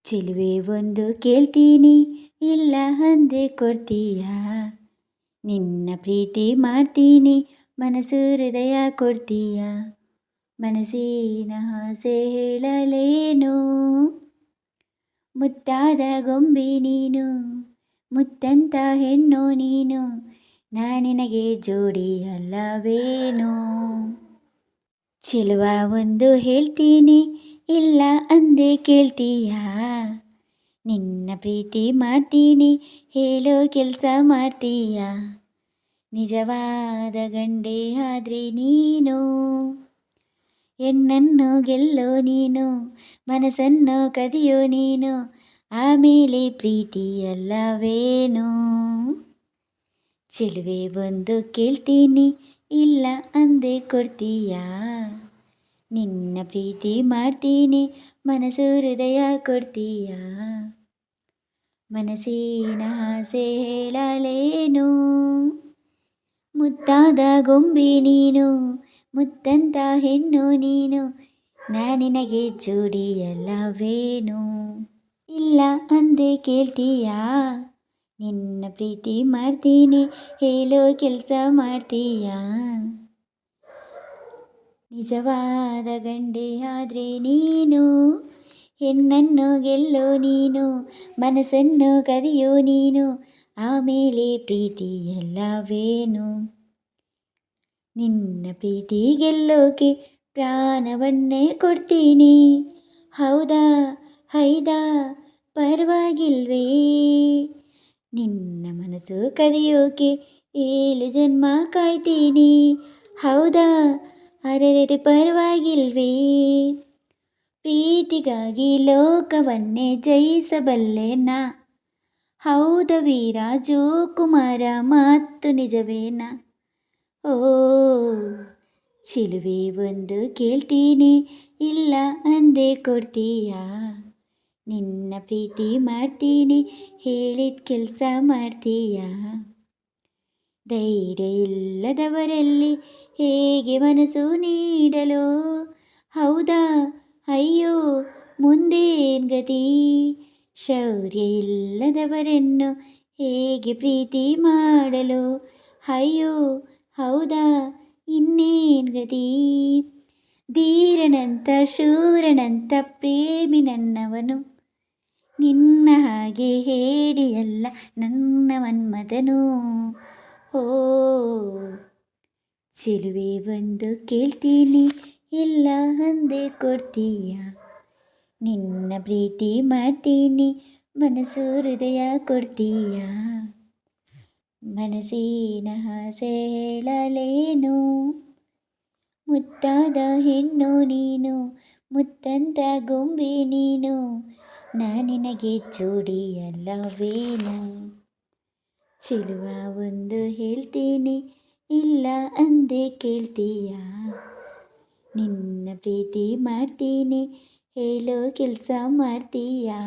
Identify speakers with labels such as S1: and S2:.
S1: ಚೆಲುವೆ ಒಂದು ಕೇಳ್ತೀನಿ, ಇಲ್ಲ ಅಂದೆ ಕೊಡ್ತೀಯಾ? ನಿನ್ನ ಪ್ರೀತಿ ಮಾಡ್ತೀನಿ, ಮನಸ್ಸು ಹೃದಯ ಕೊಡ್ತೀಯಾ? ಮನಸ್ಸಿನ ಆಸೆ ಹೇಳಲೇನು, ಮುತ್ತಾದ ಗೊಂಬೆ ನೀನು, ಮುತ್ತಂತ ಹೆಣ್ಣು ನೀನು, ನಿನಗೆ ಜೋಡಿ ಅಲ್ಲವೇನು? ಚೆಲುವ ಒಂದು ಹೇಳ್ತೀನಿ, ಇಲ್ಲ ಅಂದೆ ಕೇಳ್ತೀಯಾ? ನಿನ್ನ ಪ್ರೀತಿ ಮಾಡ್ತೀನಿ, ಹೇಳೋ ಕೆಲಸ ಮಾಡ್ತೀಯಾ? ನಿಜವಾದ ಗಂಡೆ ಆದ್ರೆ ನೀನು, ಎನ್ನನ್ನು ಗೆಲ್ಲೋ ನೀನು, ಮನಸ್ಸನ್ನು ಕದಿಯೋ ನೀನು, ಆಮೇಲೆ ಪ್ರೀತಿ ಅಲ್ಲವೇನು? ಚೆಲುವೆ ಒಂದು ಕೇಳ್ತೀನಿ, ಇಲ್ಲ ಅಂದೆ ಕೊಡ್ತೀಯಾ? ನಿನ್ನ ಪ್ರೀತಿ ಮಾಡ್ತೀನಿ, ಮನಸ್ಸು ಹೃದಯ ಕೊಡ್ತೀಯಾ? ಮನಸ್ಸಿನ ಆಸೆ ಹೇಳಲೇನು, ಮುತ್ತಾದ ಗೊಂಬೆ ನೀನು, ಮುತ್ತಂತ ಹೆಣ್ಣು ನೀನು, ನಿನಗೆ ಜೋಡಿ ಅಲ್ಲವೇನು? ಇಲ್ಲ ಅಂದೆ ಕೇಳ್ತೀಯಾ? ನಿನ್ನ ಪ್ರೀತಿ ಮಾಡ್ತೀನಿ, ಹೇಳೋ ಕೆಲಸ ಮಾಡ್ತೀಯಾ? ನಿಜವಾದ ಗಂಡೆ ಆದ್ರೆ ನೀನು, ಹೆಣ್ಣನ್ನು ಗೆಲ್ಲೋ ನೀನು, ಮನಸ್ಸನ್ನು ಕದಿಯೋ ನೀನು, ಆಮೇಲೆ ಪ್ರೀತಿ ಎಲ್ಲವೇನು? ನಿನ್ನ ಪ್ರೀತಿ ಗೆಲ್ಲೋಕೆ ಪ್ರಾಣವನ್ನೇ ಕೊಡ್ತೀನಿ, ಹೌದಾ ಹೈದಾ ಪರವಾಗಿಲ್ವೇ? ನಿನ್ನ ಮನಸ್ಸು ಕದಿಯೋಕೆ 7 ಜನ್ಮ ಕಾಯ್ತೀನಿ, ಹೌದಾ ಅರೆರೆ ಪರವಾಗಿಲ್ವೇ? ಪ್ರೀತಿಗಾಗಿ ಲೋಕವನ್ನೇ ಜಯಿಸಬಲ್ಲೆನಾ, ಹೌದ ವೀರ ಜೋಕುಮಾರ ಮಾತು ನಿಜವೇನಾ? ಓ ಚೆಲುವೆ ಒಂದು ಕೇಳ್ತೀನಿ, ಇಲ್ಲ ಅಂದೆ ಕೊಡ್ತೀಯಾ? ನಿನ್ನ ಪ್ರೀತಿ ಮಾಡ್ತೀನಿ, ಹೇಳಿದ ಕೆಲಸ ಮಾಡ್ತೀಯಾ? ಧೈರ್ಯ ಇಲ್ಲದವರಲ್ಲಿ ಹೇಗೆ ಮನಸ್ಸು ನೀಡಲು, ಹೌದಾ ಅಯ್ಯೋ ಮುಂದೇನ್ ಗತಿ? ಶೌರ್ಯ ಇಲ್ಲದವರನ್ನು ಹೇಗೆ ಪ್ರೀತಿ ಮಾಡಲು, ಅಯ್ಯೋ ಹೌದಾ ಇನ್ನೇನ್ ಗತಿ? ಧೀರನಂತ ಶೂರನಂತ ಪ್ರೇಮಿ ನನ್ನವನು, ನಿನ್ನ ಹಾಗೆ ಹೇಡಿಯಲ್ಲ ನನ್ನ ಮನ್ಮಥನು. ಓ ಚೆಲುವೆ ಒಂದು ಕೇಳ್ತೀನಿ, ಇಲ್ಲ ಅಂದೆ ಕೊಡ್ತೀಯಾ? ನಿನ್ನ ಪ್ರೀತಿ ಮಾಡ್ತೀನಿ, ಮನಸ್ಸು ಹೃದಯ ಕೊಡ್ತೀಯಾ? ಮನಸ್ಸಿನ ಆಸೆ ಹೇಳಲೇನು, ಮುತ್ತಾದ ಹೆಣ್ಣು ನೀನು, ಮುತ್ತಂತ ಗೊಂಬೆ ನೀನು, ನಿನಗೆ ಜೋಡಿ ಅಲ್ಲವೇನು? ಚೆಲುವ ಒಂದು ಹೇಳ್ತೀನಿ, ಇಲ್ಲ ಅಂದೆ ಕೇಳ್ತೀಯಾ? ನಿನ್ನ ಪ್ರೀತಿ ಮಾಡ್ತೀನಿ, ಹೇಳೋ ಕೆಲಸ ಮಾಡ್ತೀಯಾ?